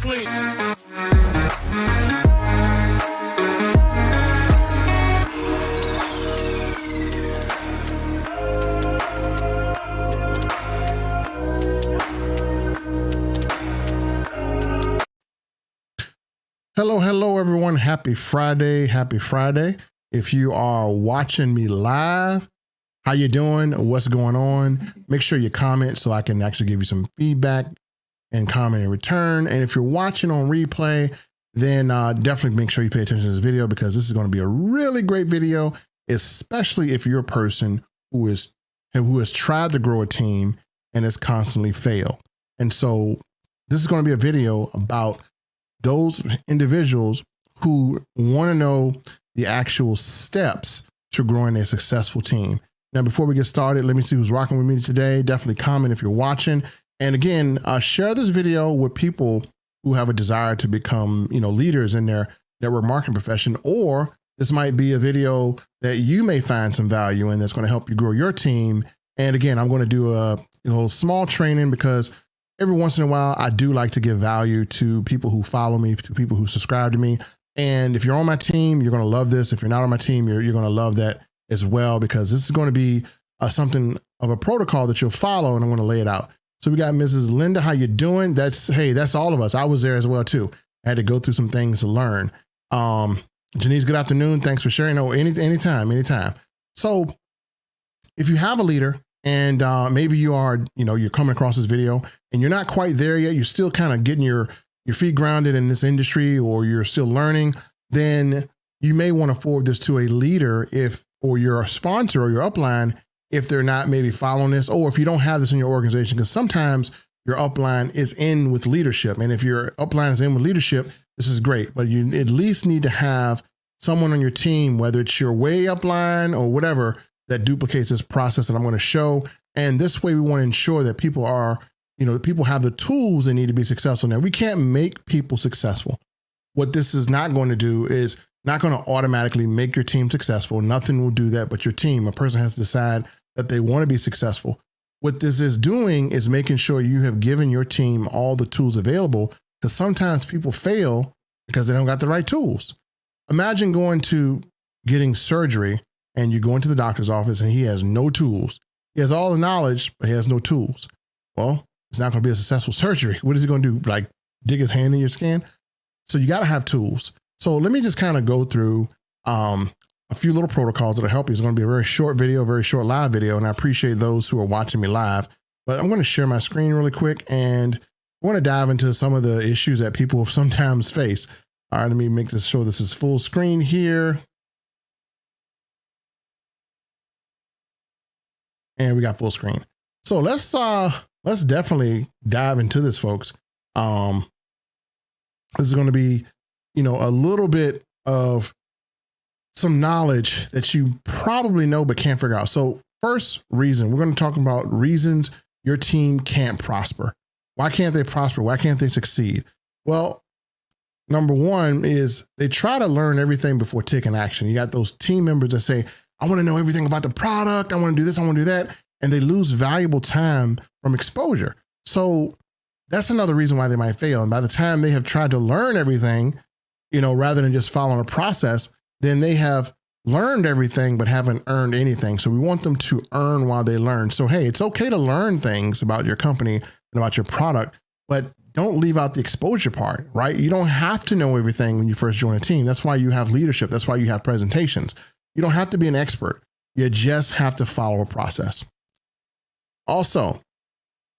sleep. Hello, everyone. Happy Friday. Happy Friday. If you are watching me live, how you doing? What's going on? Make sure you comment so I can actually give you some feedback and comment in return. And if you're watching on replay, then definitely make sure you pay attention to this video, because this is going to be a really great video, especially if you're a person who has tried to grow a team and has constantly failed. And so this is going to be a video about those individuals who want to know the actual steps to growing a successful team. Now, before we get started, let me see who's rocking with me today. Definitely comment if you're watching. And again, share this video with people who have a desire to become, leaders in their network marketing profession. Or this might be a video that you may find some value in that's going to help you grow your team. And again, I'm going to do a small training, because every once in a while, I do like to give value to people who follow me, to people who subscribe to me. And if you're on my team, you're going to love this. If you're not on my team, you're going to love that as well, because this is going to be something of a protocol that you'll follow, and I'm going to lay it out. So we got Mrs. Linda. How you doing? That's all of us. I was there as well too. I had to go through some things to learn. Janice, good afternoon. Thanks for sharing. No, anytime. So if you have a leader, and maybe you are, you're coming across this video and you're not quite there yet, you're still kind of getting your feet grounded in this industry, or you're still learning, then you may want to forward this to a leader or your sponsor or your upline, if they're not maybe following this, or if you don't have this in your organization, because sometimes your upline is in with leadership. And if your upline is in with leadership, this is great, but you at least need to have someone on your team, whether it's your way upline or whatever, that duplicates this process that I'm going to show. And this way we want to ensure that people are, people have the tools they need to be successful. Now, we can't make people successful. What this is not going to do is not going to automatically make your team successful. Nothing will do that but your team. A person has to decide that they want to be successful. What this is doing is making sure you have given your team all the tools available, because sometimes people fail because they don't got the right tools. Imagine going to getting surgery, and you go into the doctor's office and he has no tools. He has all the knowledge, but he has no tools. Well, it's not going to be a successful surgery. What is he going to do? Like dig his hand in your skin? So you got to have tools. So let me just kind of go through a few little protocols that'll help you. It's going to be a very short video, very short live video. And I appreciate those who are watching me live, but I'm going to share my screen really quick, and I want to dive into some of the issues that people sometimes face. All right, let me make this show. This is full screen here. And we got full screen. So let's definitely dive into this, folks. This is going to be, a little bit of some knowledge that you probably know but can't figure out. So first reason, we're going to talk about reasons your team can't prosper. Why can't they prosper? Why can't they succeed? Well, number one is they try to learn everything before taking action. You got those team members that say, I want to know everything about the product. I want to do this. I want to do that. And they lose valuable time from exposure. So that's another reason why they might fail. And by the time they have tried to learn everything, rather than just following a process, then they have learned everything, but haven't earned anything. So we want them to earn while they learn. So, hey, it's okay to learn things about your company and about your product, but don't leave out the exposure part, right? You don't have to know everything when you first join a team. That's why you have leadership. That's why you have presentations. You don't have to be an expert. You just have to follow a process. Also,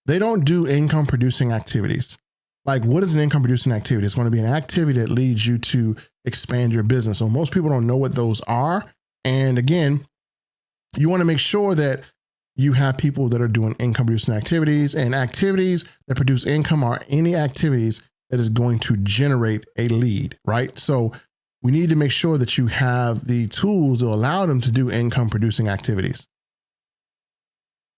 they don't do income producing activities. Like, what is an income producing activity? It's going to be an activity that leads you to expand your business. So most people don't know what those are. And again, you want to make sure that you have people that are doing income producing activities, and activities that produce income are any activities that is going to generate a lead, right? So we need to make sure that you have the tools to allow them to do income producing activities.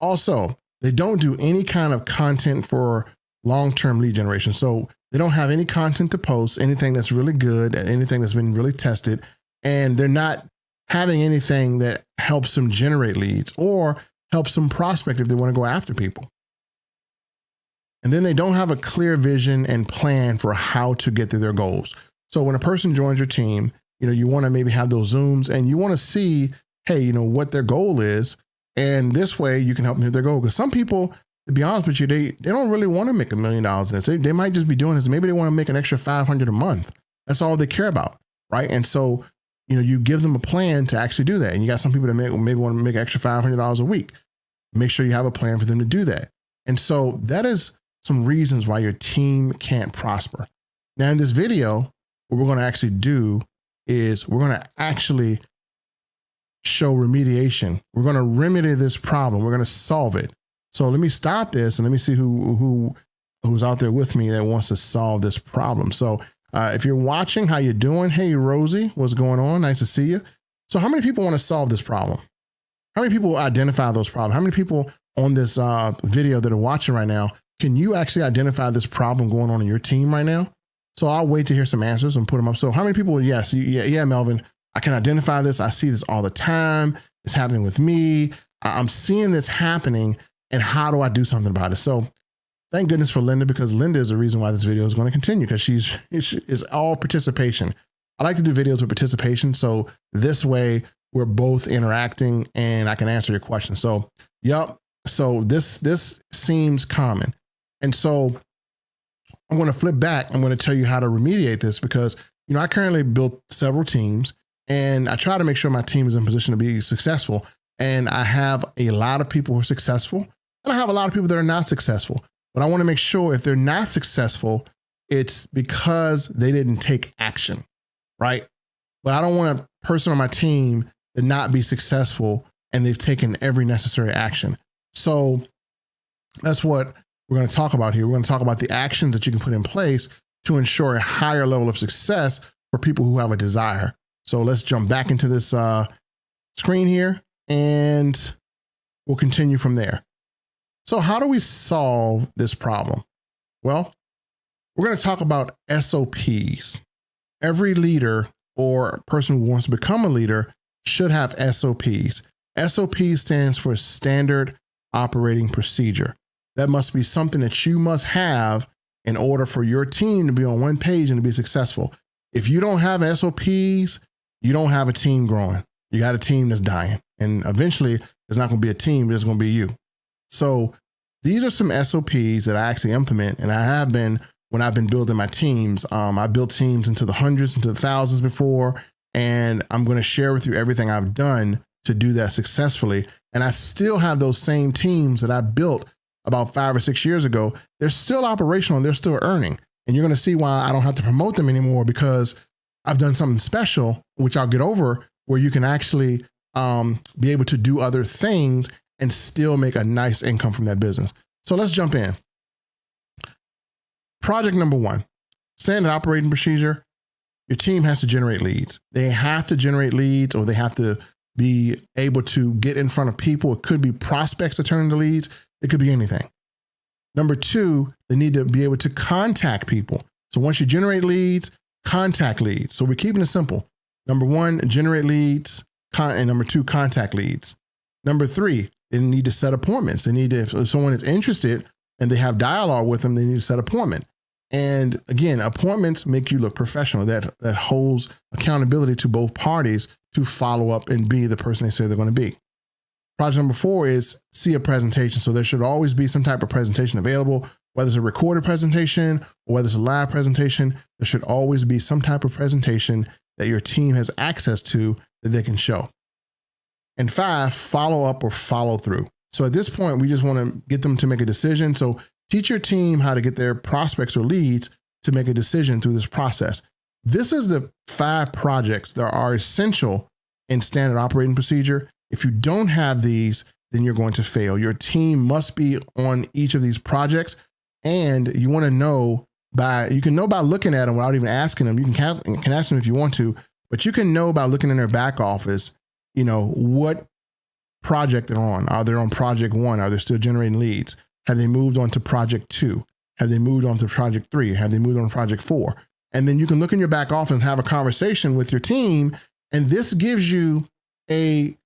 Also, they don't do any kind of content for long-term lead generation. So they don't have any content to post, anything that's really good, anything that's been really tested, and they're not having anything that helps them generate leads or helps them prospect if they want to go after people. And then they don't have a clear vision and plan for how to get to their goals. So when a person joins your team, you want to maybe have those Zooms and you want to see, hey, what their goal is. And this way you can help them hit their goal. Because some people, to be honest with you, they don't really want to make $1 million in this. They might just be doing this. Maybe they want to make an extra $500 a month. That's all they care about, right? And so, you give them a plan to actually do that. And you got some people that maybe want to make an extra $500 a week. Make sure you have a plan for them to do that. And so that is some reasons why your team can't prosper. Now in this video, what we're going to actually do is we're going to actually show remediation. We're going to remedy this problem. We're going to solve it. So let me stop this and let me see who's out there with me that wants to solve this problem. So if you're watching, how you doing? Hey, Rosie, what's going on? Nice to see you. So how many people want to solve this problem? How many people identify those problems? How many people on this video that are watching right now, can you actually identify this problem going on in your team right now? So I'll wait to hear some answers and put them up. So how many people? Yes. Yeah, Melvin, I can identify this. I see this all the time. It's happening with me. I'm seeing this happening. And how do I do something about it? So thank goodness for Linda, because Linda is the reason why this video is going to continue, because it's all participation. I like to do videos with participation. So this way we're both interacting and I can answer your questions. So, yep. So this seems common. And so I'm going to flip back. I'm going to tell you how to remediate this, because, I currently built several teams and I try to make sure my team is in position to be successful. And I have a lot of people who are successful and I have a lot of people that are not successful, but I want to make sure if they're not successful, it's because they didn't take action, right? But I don't want a person on my team to not be successful and they've taken every necessary action. So that's what we're going to talk about here. We're going to talk about the actions that you can put in place to ensure a higher level of success for people who have a desire. So let's jump back into this screen here and we'll continue from there. So how do we solve this problem? Well, we're going to talk about SOPs. Every leader or person who wants to become a leader should have SOPs. SOP stands for Standard Operating Procedure. That must be something that you must have in order for your team to be on one page and to be successful. If you don't have SOPs, you don't have a team growing. You got a team that's dying. And eventually, it's not going to be a team, it's going to be you. So these are some SOPs that I actually implement, and I have been when I've been building my teams. I built teams into the hundreds, into the thousands before, and I'm going to share with you everything I've done to do that successfully. And I still have those same teams that I built about 5 or 6 years ago. They're still operational and they're still earning. And you're going to see why I don't have to promote them anymore, because I've done something special, which I'll get over, where you can actually be able to do other things and still make a nice income from that business. So let's jump in. Project number 1, standard operating procedure. Your team has to generate leads. They have to generate leads, or they have to be able to get in front of people. It could be prospects that turn into leads. It could be anything. Number 2, they need to be able to contact people. So once you generate leads, contact leads. So we're keeping it simple. Number 1, generate leads, and number 2, contact leads. Number 3, they need to set appointments. They need to, if someone is interested and they have dialogue with them, they need to set appointment. And again, appointments make you look professional. That holds accountability to both parties to follow up and be the person they say they're going to be. Project number 4 is see a presentation. So there should always be some type of presentation available, whether it's a recorded presentation or whether it's a live presentation. There should always be some type of presentation that your team has access to that they can show. And 5, follow up or follow through. So at this point, we just want to get them to make a decision. So teach your team how to get their prospects or leads to make a decision through this process. This is the 5 projects that are essential in standard operating procedure. If you don't have these, then you're going to fail. Your team must be on each of these projects. And you want to know you can know by looking at them without even asking them. You can ask them if you want to, but you can know by looking in their back office, what project they're on. Are they on project 1? Are they still generating leads? Have they moved on to project 2? Have they moved on to project 3? Have they moved on to project 4? And then you can look in your back office and have a conversation with your team. And this gives you a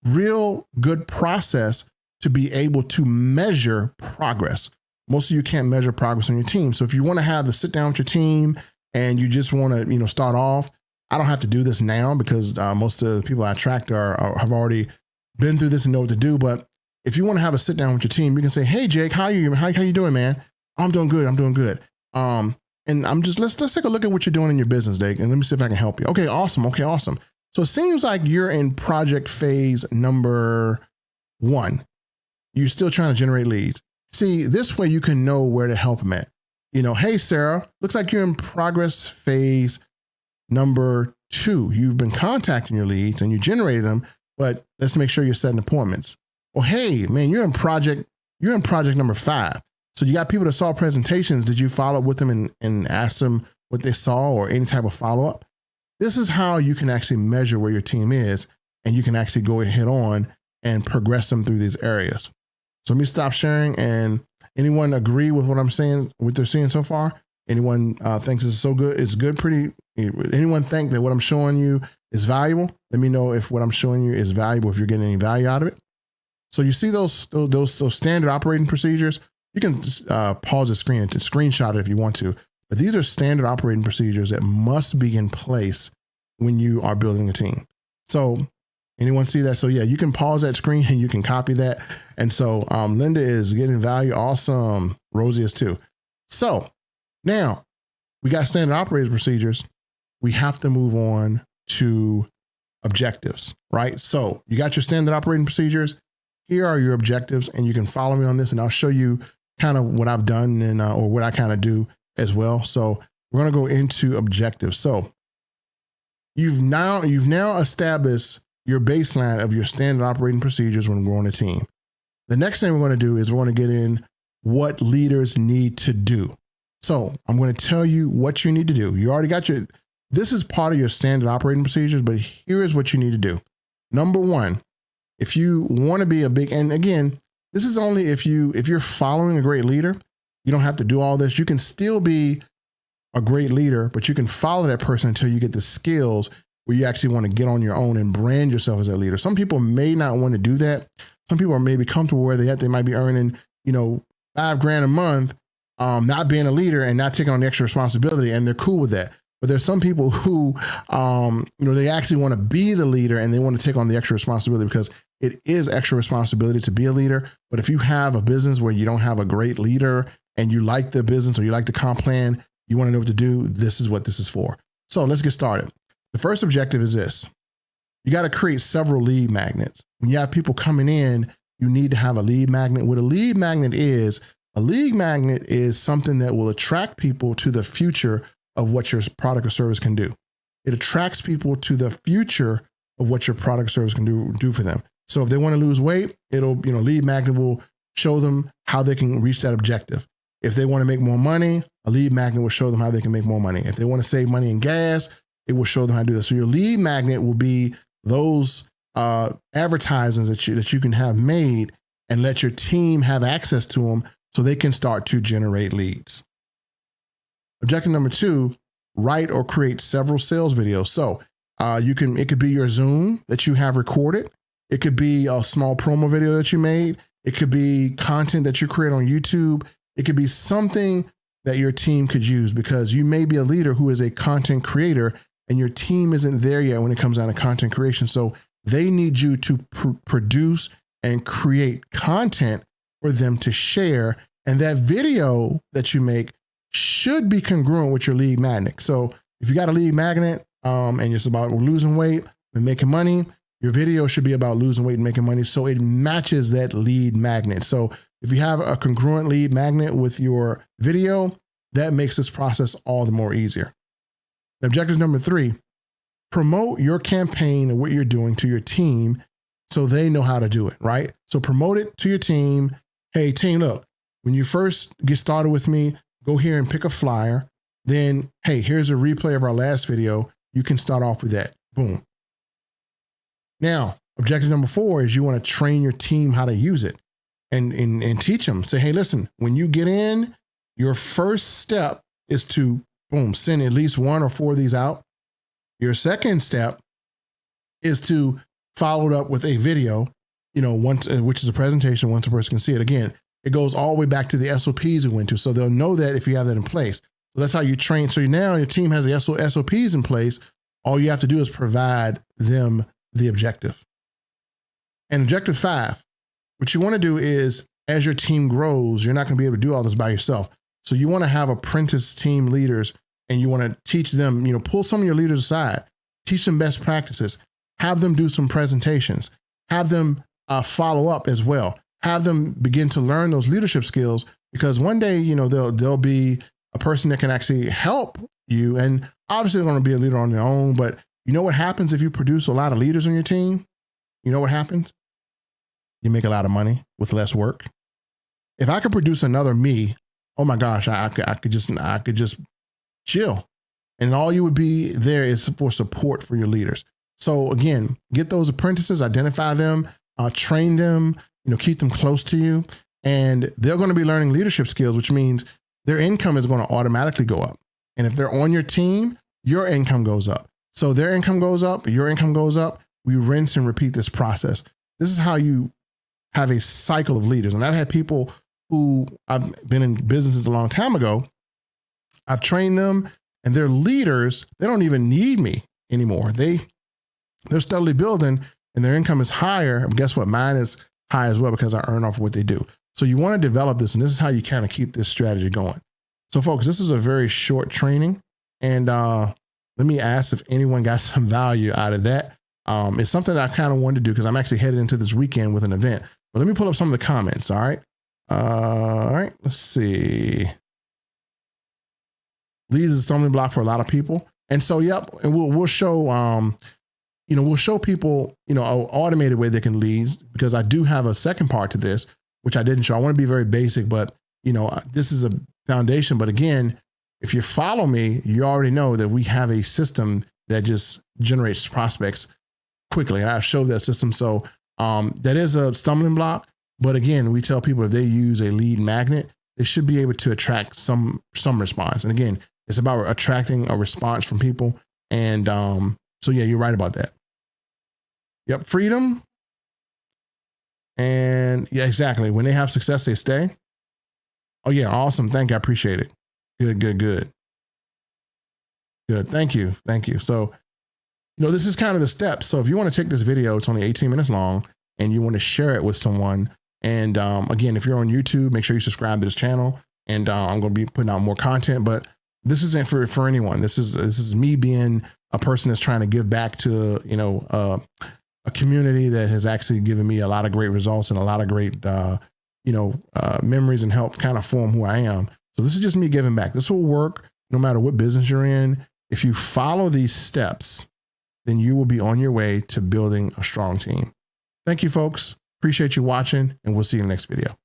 real good process to be able to measure progress. most of you can't measure progress on your team. So if you want to have the sit down with your team and you just want to, start off, I don't have to do this now because most of the people I attract have already been through this and know what to do. But if you want to have a sit down with your team, you can say, "Hey, Jake, how you doing, man? I'm doing good. I'm doing good. And let's take a look at what you're doing in your business, Jake, and let me see if I can help you." Okay, awesome. So it seems like you're in project phase number 1. You're still trying to generate leads. See, this way you can know where to help them at. Hey, Sarah, looks like you're in progress phase number 2. You've been contacting your leads and you generated them, but let's make sure you're setting appointments. Well, hey, man, you're in project number 5. So you got people that saw presentations. Did you follow up with them and ask them what they saw or any type of follow-up? This is how you can actually measure where your team is, and you can actually go ahead on and progress them through these areas. So let me stop sharing. And anyone agree with what I'm saying, what they're seeing so far? Anyone thinks it's so good? It's good, pretty. Anyone think that what I'm showing you is valuable? Let me know if what I'm showing you is valuable, if you're getting any value out of it. So you see those standard operating procedures. You can pause the screen and screenshot it if you want to. But these are standard operating procedures that must be in place when you are building a team. So anyone see that? So yeah, you can pause that screen and you can copy that. And so Linda is getting value. Awesome. Rosie is too. So now we got standard operating procedures. We have to move on to objectives, right? So you got your standard operating procedures. Here are your objectives, and you can follow me on this, and I'll show you kind of what I've done and or what I kind of do as well. So we're going to go into objectives. So you've now established your baseline of your standard operating procedures when growing a team. The next thing we're going to do is we're going to get in what leaders need to do. So I'm going to tell you what you need to do. You already got this is part of your standard operating procedures, but here is what you need to do. Number 1, if you want to be and again, this is only if you're following a great leader. You don't have to do all this. You can still be a great leader, but you can follow that person until you get the skills where you actually want to get on your own and brand yourself as a leader. Some people may not want to do that. Some people are maybe comfortable where they might be earning, $5,000 a month, not being a leader and not taking on the extra responsibility, and they're cool with that. But there's some people who, they actually want to be the leader and they want to take on the extra responsibility because it is extra responsibility to be a leader. But if you have a business where you don't have a great leader and you like the business or you like the comp plan, you want to know what to do, this is what this is for. So let's get started. The first objective is this. You got to create several lead magnets. When you have people coming in, you need to have a lead magnet. What a lead magnet is something that will attract people to the future of what your product or service can do. It attracts people to the future of what your product or service can do for them. So if they want to lose weight, lead magnet will show them how they can reach that objective. If they want to make more money, a lead magnet will show them how they can make more money. If they want to save money in gas, it will show them how to do that. So your lead magnet will be those advertisements that you can have made and let your team have access to them so they can start to generate leads. Objective number 2, write or create several sales videos. So it could be your Zoom that you have recorded. It could be a small promo video that you made. It could be content that you create on YouTube. It could be something that your team could use because you may be a leader who is a content creator and your team isn't there yet when it comes down to content creation. So they need you to produce and create content for them to share. And that video that you make should be congruent with your lead magnet. So if you got a lead magnet and it's about losing weight and making money, your video should be about losing weight and making money. So it matches that lead magnet. So if you have a congruent lead magnet with your video, that makes this process all the more easier. Objective number 3, promote your campaign and what you're doing to your team so they know how to do it, right? So promote it to your team. Hey, team, look, when you first get started with me, go here and pick a flyer. Then, hey, here's a replay of our last video. You can start off with that. Boom. Now, objective number 4 is you want to train your team how to use it and teach them. Say, hey, listen, when you get in, your first step is to, boom, send at least 1 or 4 of these out. Your second step is to follow it up with a video, which is a presentation once a person can see it. Again, it goes all the way back to the SOPs we went to. So they'll know that if you have that in place. So that's how you train. So now your team has the SOPs in place. All you have to do is provide them the objective. And objective 5, what you want to do is, as your team grows, you're not going to be able to do all this by yourself. So you want to have apprentice team leaders, and you want to teach them, pull some of your leaders aside, teach them best practices, have them do some presentations, have them follow up as well, have them begin to learn those leadership skills, because one day, they'll be a person that can actually help you. And obviously they're going to be a leader on their own, but you know what happens if you produce a lot of leaders on your team? You know what happens? You make a lot of money with less work. If I could produce another me, oh my gosh, I could just chill. And all you would be there is for support for your leaders. So again, get those apprentices, identify them, train them, keep them close to you. And they're going to be learning leadership skills, which means their income is going to automatically go up. And if they're on your team, your income goes up. So their income goes up, your income goes up. We rinse and repeat this process. This is how you have a cycle of leaders. And I've had people who I've been in businesses a long time ago. I've trained them, and they're leaders. They don't even need me anymore. They're steadily building, and their income is higher. And guess what? Mine is high as well, because I earn off of what they do. So you want to develop this, and this is how you kind of keep this strategy going. So folks, this is a very short training, and let me ask if anyone got some value out of that. It's something that I kind of wanted to do because I'm actually headed into this weekend with an event. But let me pull up some of the comments. All right. Let's see. Leads is a stumbling block for a lot of people. And so, yep. And we'll show, we'll show people, an automated way they can lead, because I do have a second part to this, which I didn't show. I want to be very basic, but this is a foundation. But again, if you follow me, you already know that we have a system that just generates prospects quickly. I showed that system. So that is a stumbling block. But again, we tell people if they use a lead magnet, they should be able to attract some response. And again, it's about attracting a response from people. And so, yeah, you're right about that. Yep. Freedom. And yeah, exactly. When they have success, they stay. Oh, yeah. Awesome. Thank you. I appreciate it. Good. Thank you. So, this is kind of the steps. So if you want to take this video, it's only 18 minutes long, and you want to share it with someone. And again, if you're on YouTube, make sure you subscribe to this channel, and I'm going to be putting out more content, but this isn't for anyone. This is me being a person that's trying to give back to, a community that has actually given me a lot of great results and a lot of great, memories, and help kind of form who I am. So this is just me giving back. This will work no matter what business you're in. If you follow these steps, then you will be on your way to building a strong team. Thank you, folks. Appreciate you watching, and we'll see you in the next video.